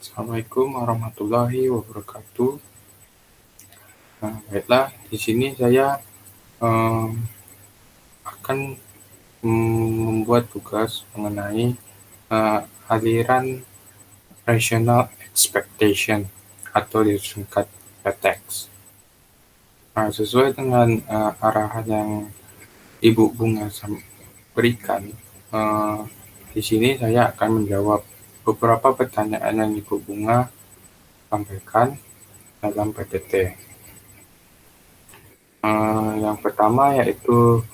Assalamualaikum warahmatullahi wabarakatuh. Nah, baiklah, di sini saya akan membuat tugas mengenai aliran rational expectation atau disingkat RTX. Nah, sesuai dengan arahan yang Ibu Bunga berikan, di sini saya akan menjawab beberapa pertanyaan yang Ibu Bunga sampaikan dalam PPT. Yang pertama yaitu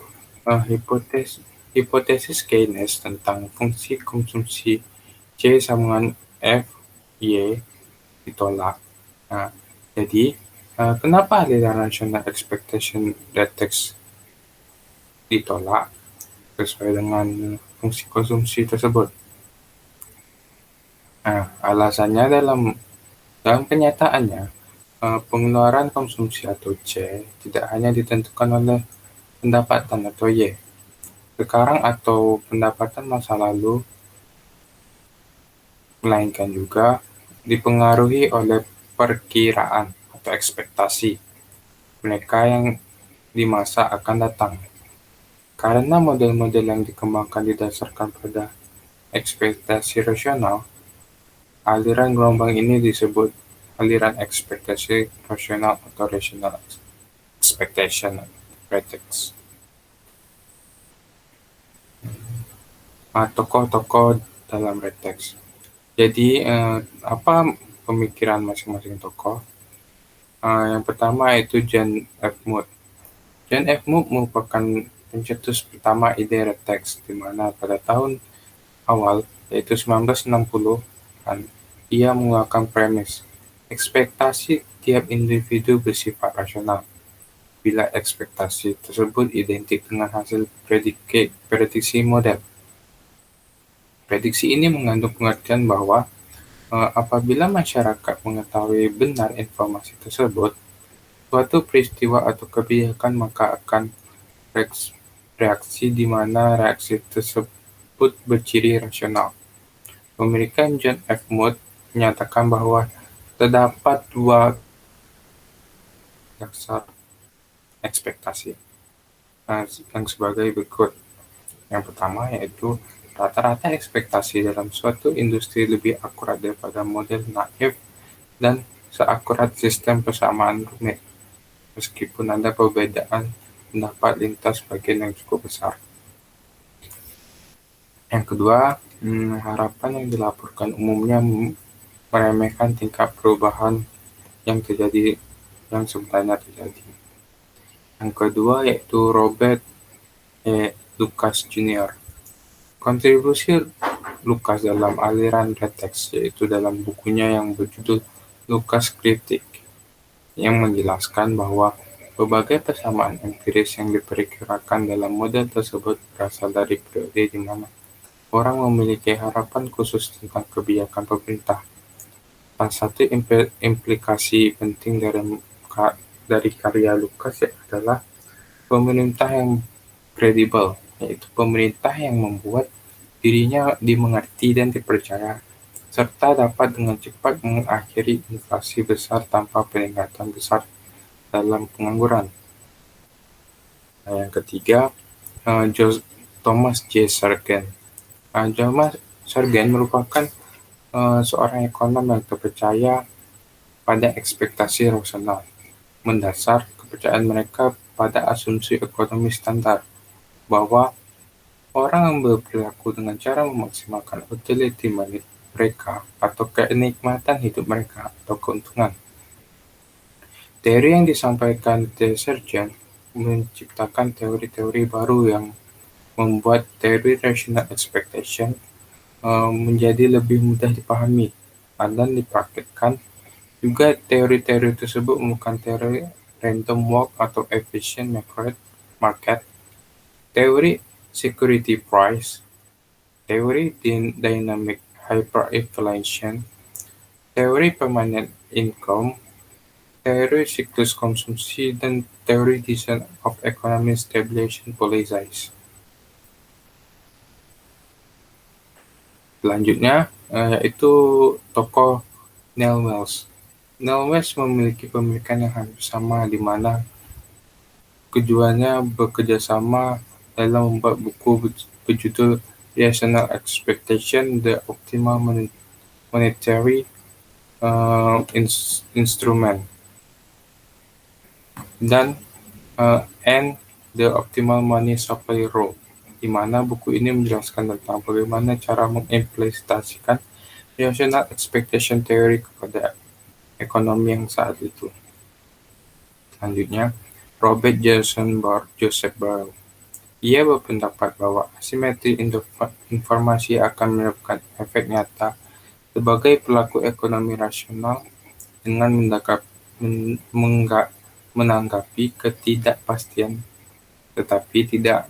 hipotesis Keynes tentang fungsi konsumsi C sambungan F, Y ditolak. Nah, jadi, kenapa aliran rational expectation vertex ditolak sesuai dengan fungsi konsumsi tersebut? Nah, alasannya dalam kenyataannya, pengeluaran konsumsi atau C tidak hanya ditentukan oleh pendapatan atau Y sekarang atau pendapatan masa lalu, melainkan juga dipengaruhi oleh perkiraan atau ekspektasi mereka yang di masa akan datang. Karena model-model yang dikembangkan didasarkan pada ekspektasi rasional, aliran gelombang ini disebut aliran ekspektasi rasional atau rational expectation vertex. Tokoh-tokoh dalam vertex. Jadi, apa pemikiran masing-masing tokoh? Yang pertama yaitu John F. Mood. John F. Mood merupakan pencetus pertama ide vertex, di mana pada tahun awal, yaitu 1960-an, ia mengeluarkan premis ekspektasi tiap individu bersifat rasional bila ekspektasi tersebut identik dengan hasil prediksi model. Prediksi ini mengandung pengertian bahwa apabila masyarakat mengetahui benar informasi tersebut, suatu peristiwa atau kebijakan maka akan reaksi di mana reaksi tersebut berciri rasional. Pemikiran John F. Mood menyatakan bahwa terdapat dua dasar ekspektasi yang sebagai berikut. Yang pertama yaitu rata-rata ekspektasi dalam suatu industri lebih akurat daripada model naif dan seakurat sistem persamaan rumit, meskipun ada perbedaan pendapat lintas bagian yang cukup besar. Yang kedua, harapan yang dilaporkan umumnya meremehkan tingkat perubahan yang sebenarnya terjadi. Yang kedua yaitu Robert E. Lucas Jr. Kontribusi Lucas dalam aliran vertex yaitu dalam bukunya yang berjudul Lucas Critic, yang menjelaskan bahwa berbagai persamaan empiris yang diperkirakan dalam model tersebut berasal dari periode di mana orang memiliki harapan khusus tentang kebijakan pemerintah. Salah satu implikasi penting dari karya Lucas adalah pemerintah yang kredibel, yaitu pemerintah yang membuat dirinya dimengerti dan dipercaya, serta dapat dengan cepat mengakhiri inflasi besar tanpa peningkatan besar dalam pengangguran. Nah, yang ketiga, Thomas J. Sargent. Thomas Sargent merupakan seorang ekonom yang terpercaya pada ekspektasi rasional, mendasar kepercayaan mereka pada asumsi ekonomi standar, bahwa orang yang berperilaku dengan cara memaksimalkan utility mereka atau kenikmatan hidup mereka atau keuntungan. Teori yang disampaikan Sargent menciptakan teori-teori baru yang membuat teori rational expectation menjadi lebih mudah dipahami dan dipraktikkan. Juga teori-teori tersebut merupakan teori random walk atau efficient market, teori security price, teori dynamic hyperinflation, teori permanent income, teori siklus konsumsi, dan teori design of economic stabilization policies. Selanjutnya yaitu tokoh Neil Wells. Neil Wells memiliki pemikiran yang hampir sama, di mana keduanya bekerja sama dalam membuat buku berjudul Rational Expectation: The Optimal Monetary Instrument dan and The Optimal Money Supply Rule, di mana buku ini menjelaskan tentang bagaimana cara mengimplementasikan Rational Expectation Theory kepada ekonomi yang saat itu. Selanjutnya, Robert Joseph Barrow. Ia berpendapat bahwa asimetri informasi akan menyebabkan efek nyata sebagai pelaku ekonomi rasional dengan menanggapi ketidakpastian, tetapi tidak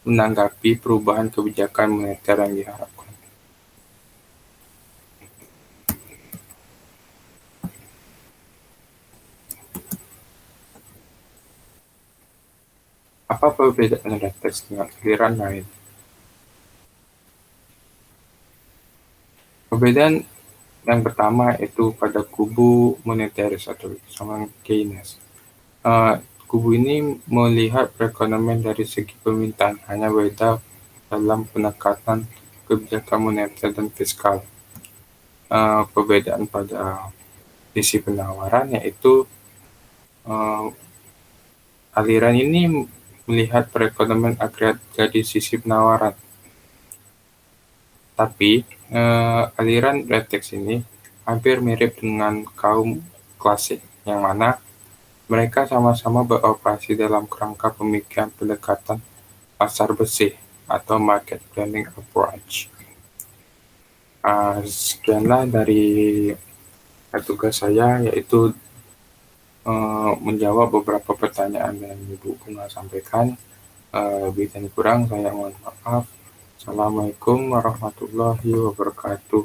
menanggapi perubahan kebijakan moneter yang diharapkan. Apa perbedaan reteks dengan aliran lain? Perbedaan yang pertama itu pada kubu monetaris atau sama Keynes. Kubu ini melihat perekonomian dari segi permintaan, hanya beda dalam penekanan kebijakan moneter dan fiskal. Perbedaan pada sisi penawaran yaitu aliran ini melihat perekonomian agregat dari sisi penawaran. Tapi aliran reteks ini hampir mirip dengan kaum klasik, yang mana mereka sama-sama beroperasi dalam kerangka pemikiran pendekatan pasar bersih atau market planning approach. Sekianlah dari tugas saya, yaitu menjawab beberapa pertanyaan yang Ibu Kuna sampaikan. Lebih dan kurang saya mohon maaf. Assalamualaikum warahmatullahi wabarakatuh.